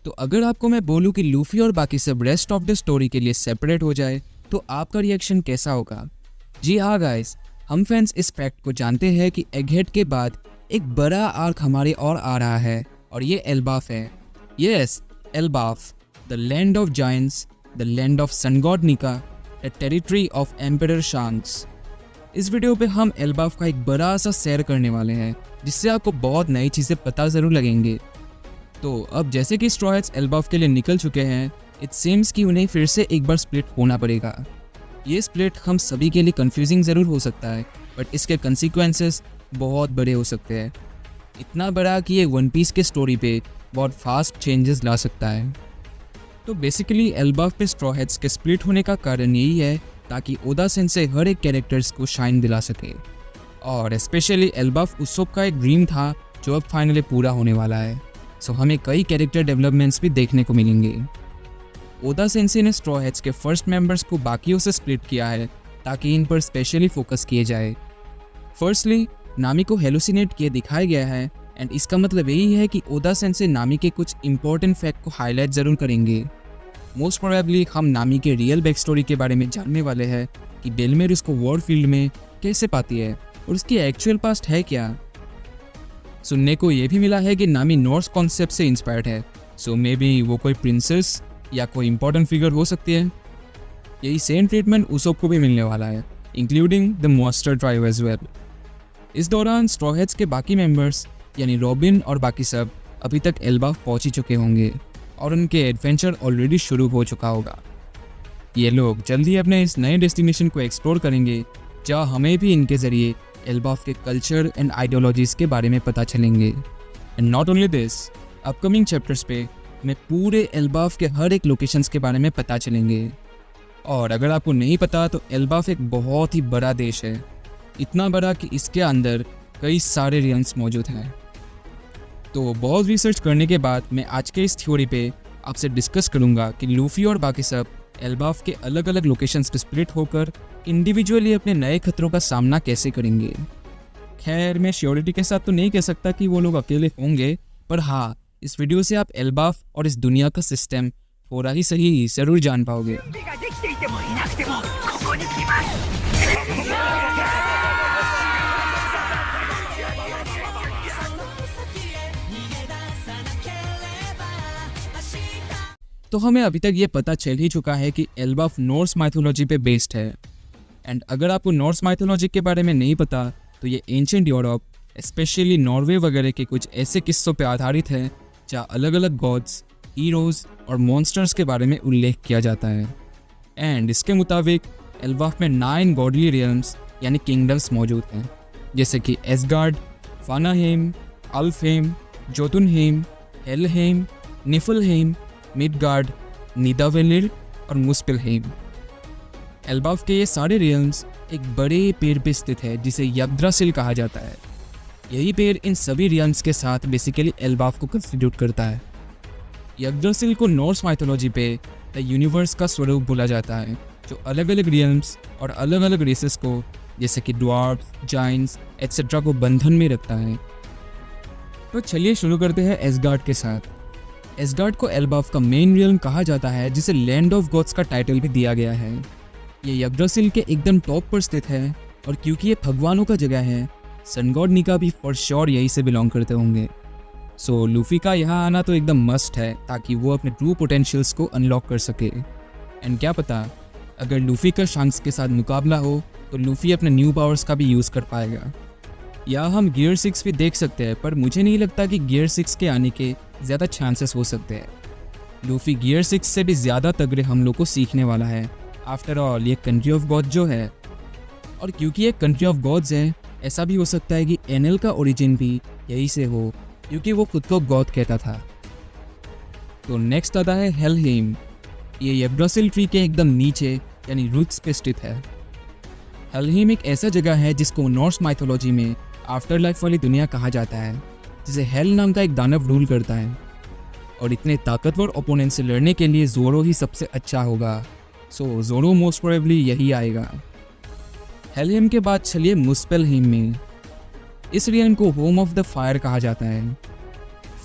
तो अगर आपको मैं बोलूँ कि लूफी और बाकी सब रेस्ट ऑफ द स्टोरी के लिए सेपरेट हो जाए तो आपका रिएक्शन कैसा होगा? जी हाँ गाइस, हम फैंस इस फैक्ट को जानते हैं कि एगहेड के बाद एक बड़ा आर्क हमारे और आ रहा है और ये एल्बाफ है। Yes, Elbaf, the land of giants, the land of sun god Nika, the territory of emperor Shanks. इस वीडियो पे हम एल्बाफ का एक बड़ा सा सैर करने वाले हैं जिससे आपको बहुत नई चीज़ें पता ज़रूर लगेंगे। तो अब जैसे कि स्ट्रॉ हैट्स एल्बाफ के लिए निकल चुके हैं, इट सीम्स कि उन्हें फिर से एक बार स्प्लिट होना पड़ेगा। ये स्प्लिट हम सभी के लिए कंफ्यूजिंग ज़रूर हो सकता है, बट इसके कंसिक्वेंसेस बहुत बड़े हो सकते हैं। इतना बड़ा कि ये वन पीस के स्टोरी पे बहुत फास्ट चेंजेस ला सकता है। तो बेसिकली एल्बाफ पे स्ट्रॉ हैट्स के स्प्लिट होने का कारण यही है ताकि ओदा सेंसे हर एक कैरेक्टर्स को शाइन दिला सके, और स्पेशली एल्बाफ उसोप का एक ड्रीम था जो अब फाइनली पूरा होने वाला है। सो हमें कई कैरेक्टर डेवलपमेंट्स भी देखने को मिलेंगे। ओदा सेंसे ने स्ट्रॉ हैट्स के फर्स्ट मेंबर्स को बाकियों से स्प्लिट किया है ताकि इन पर स्पेशली फोकस किए जाए। फर्स्टली नामी को हेलुसिनेट किए दिखाया गया है, एंड इसका मतलब यही है कि ओदा सेंसे नामी के कुछ इंपॉर्टेंट फैक्ट को हाईलाइट ज़रूर करेंगे। मोस्ट प्रोबेबली हम नामी के रियल बैक स्टोरी के बारे में जानने वाले हैं कि बेलमेर उसको वॉर फील्ड में कैसे पाती है और उसकी एक्चुअल पास्ट है क्या। सुनने को ये भी मिला है कि नामी नॉर्स कॉन्सेप्ट से इंस्पायर्ड है, सो मे बी वो कोई प्रिंसेस या कोई इंपॉर्टेंट फिगर हो सकती है। यही सेम ट्रीटमेंट उसोप को भी मिलने वाला है, including the monster tribe as well. इस दौरान स्ट्रॉ हैट्स के बाकी मेंबर्स यानी रॉबिन और बाकी सब अभी तक एल्बाफ पहुंच ही चुके होंगे और उनके एडवेंचर ऑलरेडी शुरू हो चुका होगा। ये लोग जल्दी अपने इस नए डेस्टिनेशन को एक्सप्लोर करेंगे जहाँ हमें भी इनके ज़रिए एल्बाफ के कल्चर एंड आइडियोलॉजीज़ के बारे में पता चलेंगे। And not only this, upcoming chapters पे हमें पूरे एल्बाफ के हर एक लोकेशंस के बारे में पता चलेंगे। और अगर आपको नहीं पता तो एल्बाफ एक बहुत ही बड़ा देश है, इतना बड़ा कि इसके अंदर कई सारे रियल्म्स मौजूद हैं। तो बहुत रिसर्च करने के बाद मैं आज के इस थ्योरी पे आपसे डिस्कस करूँगा कि लूफी और बाकी सब एल्बाफ के अलग अलग लोकेशंस पे स्प्लिट होकर इंडिविजुअली अपने नए खतरों का सामना कैसे करेंगे। खैर, मैं श्योरिटी के साथ तो नहीं कह सकता कि वो लोग अकेले होंगे, पर हाँ, इस वीडियो से आप एल्बाफ और इस दुनिया का सिस्टम थोड़ा ही सही ज़रूर जान पाओगे। तो हमें अभी तक ये पता चल ही चुका है कि एल्बाफ नॉर्स माइथोलॉजी पे बेस्ड है। एंड अगर आपको नॉर्स माइथोलॉजी के बारे में नहीं पता तो ये एंशिएंट यूरोप, स्पेशली नॉर्वे वगैरह के कुछ ऐसे किस्सों पे आधारित है जहाँ अलग अलग गॉड्स, हीरोज़ और मॉन्स्टर्स के बारे में उल्लेख किया जाता है। एंड इसके मुताबिक एल्बाफ में 9 गॉडली रियल्म्स यानी किंगडम्स मौजूद हैं, जैसे कि एसगार्ड, फानाहेम, अल्फहेम, जोतुनहेम, हेलहेम, निफलहेम, मिडगार्ड, निदावेलिर और मुस्पेलहेम। एल्बाफ के ये सारे रियल्म्स एक बड़े पेड़ पे स्थित है जिसे यग्द्रासिल कहा जाता है। यही पेड़ इन सभी रियल्म्स के साथ बेसिकली एल्बाफ को कंस्टिट्यूट करता है। यग्द्रासिल को नॉर्स माइथोलॉजी पे द यूनिवर्स का स्वरूप बोला जाता है, जो अलग अलग रियल्म्स और अलग अलग रेसेस को जैसे कि ड्वार्फ्स, जायंट्स एटसेट्रा को बंधन में रखता है। तो चलिए शुरू करते हैं एसगार्ड के साथ। एसगार्ड को एल्बाफ का मेन रियल्म कहा जाता है जिसे लैंड ऑफ गॉड्स का टाइटल भी दिया गया है। ये यग्द्रासिल के एकदम टॉप पर स्थित है, और क्योंकि ये भगवानों का जगह है, सन गॉड निका भी फॉर श्योर यहीं से बिलोंग करते होंगे। सो लूफी का यहाँ आना तो एकदम मस्ट है ताकि वो अपने ट्रू पोटेंशियल्स को अनलॉक कर सके। एंड क्या पता, अगर लूफी का शांक्स के साथ मुकाबला हो तो लूफी अपने न्यू पावर्स का भी यूज़ कर पाएगा। या हम गियर 6 भी देख सकते हैं, पर मुझे नहीं लगता कि गियर 6 के आने के ज़्यादा चांसेस हो सकते हैं। लूफी गियर 6 से भी ज़्यादा तगड़े हम लोग को सीखने वाला है। आफ्टर ऑल ये कंट्री ऑफ गॉड जो है, और क्योंकि ये कंट्री ऑफ गॉड्स है, ऐसा भी हो सकता है कि एनएल का ओरिजिन भी यही से हो, क्योंकि वो खुद को गॉड कहता था। तो नेक्स्ट आता है हेलहेम। ये यग्द्रासिल ट्री के एकदम नीचे यानी रूट्स पे स्थित है। हेलहेम एक ऐसा जगह है जिसको नॉर्स माइथोलॉजी में आफ्टर लाइफ वाली दुनिया कहा जाता है, जिसे हेल नाम का एक दानव रूल करता है। और इतने ताकतवर ओपोनेंट से लड़ने के लिए जोरो ही सबसे अच्छा होगा, सो जोरो मोस्ट प्रोबेबली यही आएगा। हेलहेम के बाद चलिए मुस्पेलहेम में। इस रियल्म को होम ऑफ द फायर कहा जाता है।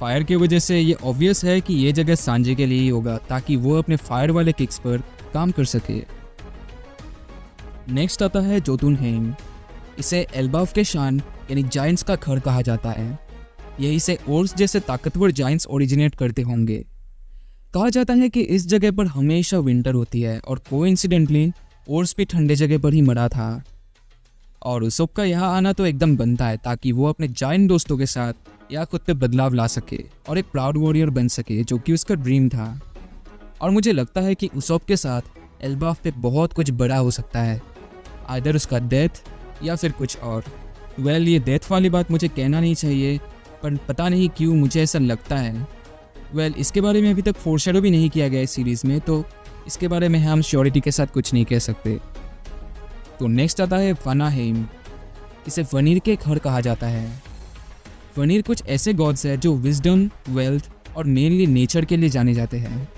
फायर की वजह से ये ऑब्वियस है कि ये जगह सांजे के लिए ही होगा ताकि वो अपने फायर वाले किक्स पर काम कर सके। नेक्स्ट आता है जोतुनहेम। इसे एल्बाफ के शान यानी जायंट्स का घर कहा जाता है। यही से ओर्स जैसे ताकतवर जायंट्स ओरिजिनेट करते होंगे। कहा जाता है कि इस जगह पर हमेशा विंटर होती है और कोइंसिडेंटली ओर्स भी ठंडे जगह पर ही मरा था। और उसोप का यहाँ आना तो एकदम बनता है ताकि वो अपने जायंट दोस्तों के साथ या खुद पे बदलाव ला सके और एक प्राउड वॉरियर बन सके, जो कि उसका ड्रीम था। और मुझे लगता है कि उसोप के साथ एल्बाफ पे बहुत कुछ बड़ा हो सकता है, आइदर उसका डेथ या फिर कुछ और। वेल, ये डेथ वाली बात मुझे कहना नहीं चाहिए, पर पता नहीं क्यों मुझे ऐसा लगता है। वेल, इसके बारे में अभी तक फोरशैडो भी नहीं किया गया इस सीरीज़ में, तो इसके बारे में हम श्योरिटी के साथ कुछ नहीं कह सकते। तो नेक्स्ट आता है वनाहेम। इसे वनीर के घर कहा जाता है। वनीर कुछ ऐसे गॉड्स है जो विजडम, वेल्थ और मेनली नेचर के लिए जाने जाते हैं।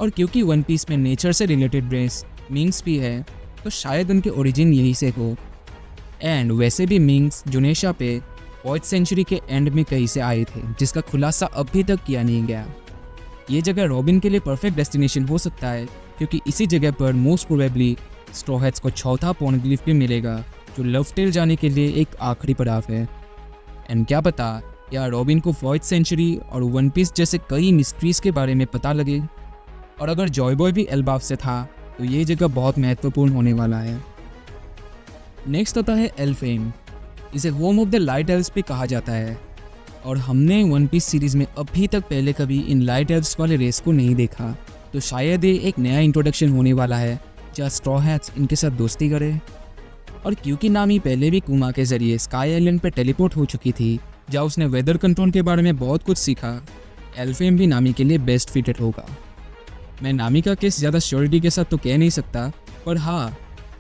और क्योंकि वन पीस में नेचर से रिलेटेड रेस मिंग्स भी है, तो शायद उनके ओरिजिन यहीं से हो। एंड वैसे भी मिंग्स जुनेशा पे 4th सेंचुरी के एंड में कहीं से आए थे, जिसका खुलासा अभी तक किया नहीं गया। ये जगह रॉबिन के लिए परफेक्ट डेस्टिनेशन हो सकता है, क्योंकि इसी जगह पर मोस्ट प्रोबेबली स्ट्रॉ हैट्स को चौथा पॉन्ग्लिफ भी मिलेगा, जो लवटेल जाने के लिए एक आखिरी पड़ाव है। एंड क्या पता या रॉबिन को 4th सेंचुरी और वन पीस जैसे कई मिस्ट्रीज के बारे में पता लगे। और अगर जॉय बॉय भी एल्बाफ से था, तो ये जगह बहुत महत्वपूर्ण होने वाला है। नेक्स्ट आता है एल्फहेम। इसे home of the light elves भी कहा जाता है। और हमने वन पीस सीरीज़ में अभी तक पहले कभी इन लाइट एल्व्स वाले रेस को नहीं देखा, तो शायद ये एक नया इंट्रोडक्शन होने वाला है जहाँ स्ट्रॉ हैट्स इनके साथ दोस्ती करे। और क्योंकि नामी पहले भी कुमा के जरिए स्काई आइलैंड पर टेलीपोर्ट हो चुकी थी, जहाँ उसने वेदर कंट्रोल के बारे में बहुत कुछ सीखा, एल्फहेम भी नामी के लिए बेस्ट फिटेड होगा। मैं नामी का केस ज़्यादा श्योरिटी के साथ तो कह नहीं सकता, पर हाँ,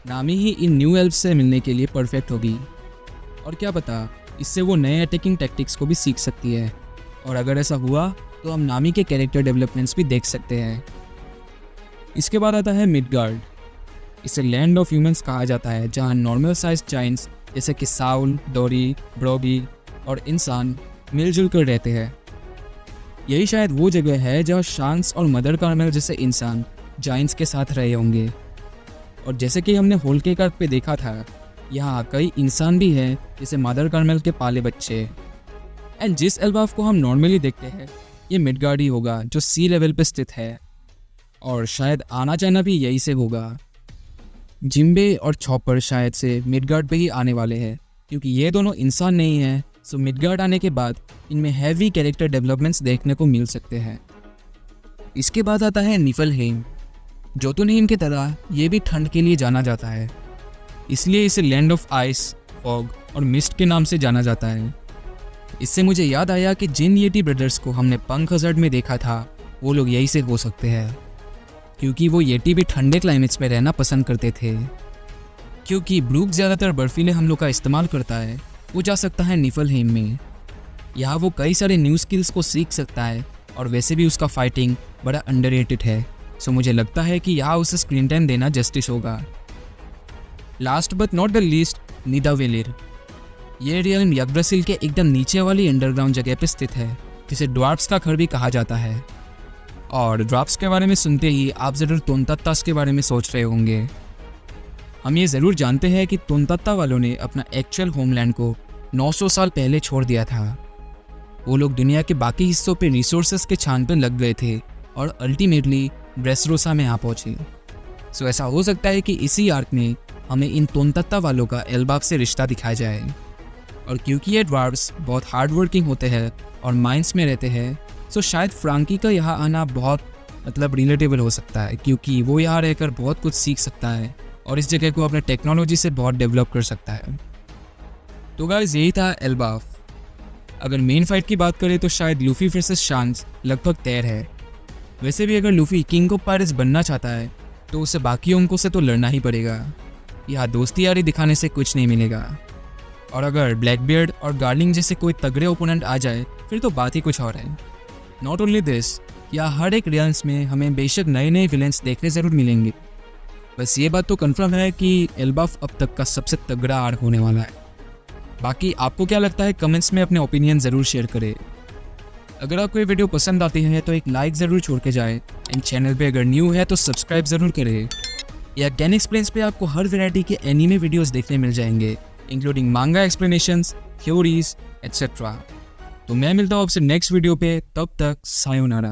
नामी ही इन न्यू एल्व्स से मिलने के लिए परफेक्ट होगी। और क्या पता, इससे वो नए अटैकिंग टैक्टिक्स को भी सीख सकती है। और अगर ऐसा हुआ तो हम नामी के कैरेक्टर डेवलपमेंट्स भी देख सकते हैं। इसके बाद आता है मिडगार्ड। इसे लैंड ऑफ ह्यूमंस कहा जाता है, जहाँ नॉर्मल साइज जायंट्स जैसे कि साउल, डोरी, ब्रोबी और इंसान मिलजुल कर रहते हैं। यही शायद वो जगह है जहाँ शांस और मदर कार्मेल जैसे इंसान जायंट्स के साथ रहे होंगे। और जैसे कि हमने होल के कार्ड पे देखा था, यहाँ कई इंसान भी हैं जैसे मदर कार्मेल के पाले बच्चे। एंड जिस एल्बाफ को हम नॉर्मली देखते हैं, ये मिडगार्ड ही होगा जो सी लेवल पे स्थित है। और शायद आना जाना भी यही से होगा। जिम्बे और चॉपर शायद से मिडगार्ड पे ही आने वाले हैं, क्योंकि ये दोनों इंसान नहीं हैं। सो मिडगार्ड आने के बाद इनमें हैवी कैरेक्टर डेवलपमेंट्स देखने को मिल सकते हैं। इसके बाद आता है निफलहेम। जोतुनहेम की तरह ये भी ठंड के लिए जाना जाता है, इसलिए इसे लैंड ऑफ आइस, फॉग और मिस्ट के नाम से जाना जाता है। इससे मुझे याद आया कि जिन येटी ब्रदर्स को हमने पंख हज़ार्ड में देखा था, वो लोग यही से हो सकते हैं, क्योंकि वो येटी भी ठंडे क्लाइमेट्स में रहना पसंद करते थे। क्योंकि ब्रूक ज़्यादातर बर्फीले हमलों का इस्तेमाल करता है, वो जा सकता है निफलहेम में। यहाँ वो कई सारे न्यू स्किल्स को सीख सकता है, और वैसे भी उसका फाइटिंग बड़ा अंडररेटेड है। सो मुझे लगता है कि यहाँ उसे स्क्रीन टाइम देना जस्टिस होगा। Last but not the least, Nidavellir. ये रियल्म यग्द्रासिल के एकदम नीचे वाली अंडरग्राउंड जगह पर स्थित है, जिसे ड्वार्फ्स का घर भी कहा जाता है। और ड्वार्फ्स के बारे में सुनते ही आप ज़रूर तोनतात्तास के बारे में सोच रहे होंगे। हम ये ज़रूर जानते हैं कि तोनतात्ता वालों ने अपना एक्चुअल होमलैंड को 900 साल पहले छोड़ दिया था। वो लोग दुनिया के बाकी हिस्सों पे रिसोर्सेज के छान पर लग गए थे और अल्टीमेटली ड्रेसरोसा में आ पहुँचे। सो ऐसा हो सकता है कि इसी आर्क में हमें इन तोनतात्ता वालों का एल्बाफ से रिश्ता दिखाया जाए। और क्योंकि ये ड्वार्फ्स बहुत हार्ड वर्किंग होते हैं और माइंस में रहते हैं, सो शायद फ्रांकी का यहाँ आना बहुत रिलेटेबल हो सकता है, क्योंकि वो यहाँ रहकर बहुत कुछ सीख सकता है और इस जगह को अपने टेक्नोलॉजी से बहुत डेवलप कर सकता है। तो गाइस, यही था एल्बाफ। अगर मेन फाइट की बात करें तो शायद लूफी वर्सेस शांस लगभग तैयार है। वैसे भी अगर लूफी किंग ऑफ पायरेट्स बनना चाहता है, तो उसे बाकी अंकों से तो लड़ना ही पड़ेगा। यहाँ दोस्ती यारी दिखाने से कुछ नहीं मिलेगा। और अगर ब्लैकबियर्ड और गार्लिंग जैसे कोई तगड़े ओपोनेंट आ जाए, फिर तो बात ही कुछ और है। नॉट ओनली दिस, यहाँ हर एक रियल्स में हमें बेशक नए नए विलेंस देखने ज़रूर मिलेंगे। बस ये बात तो कंफर्म है कि एल्बाफ अब तक का सबसे तगड़ा आर्क होने वाला है। बाकी आपको क्या लगता है, कमेंट्स में अपने ओपिनियन ज़रूर शेयर करें। अगर आपको ये वीडियो पसंद आती है तो एक लाइक ज़रूर छोड़ के जाए एंड चैनल पे अगर न्यू है तो सब्सक्राइब ज़रूर करें। या गेन एक्सप्लेन्स पे आपको हर वैरायटी के एनीमे वीडियोस देखने मिल जाएंगे, इंक्लूडिंग मांगा एक्सप्लेनेशंस, थ्योरीज एट्सेट्रा। तो मैं मिलता हूँ आपसे नेक्स्ट वीडियो पे, तब तक सायोनारा।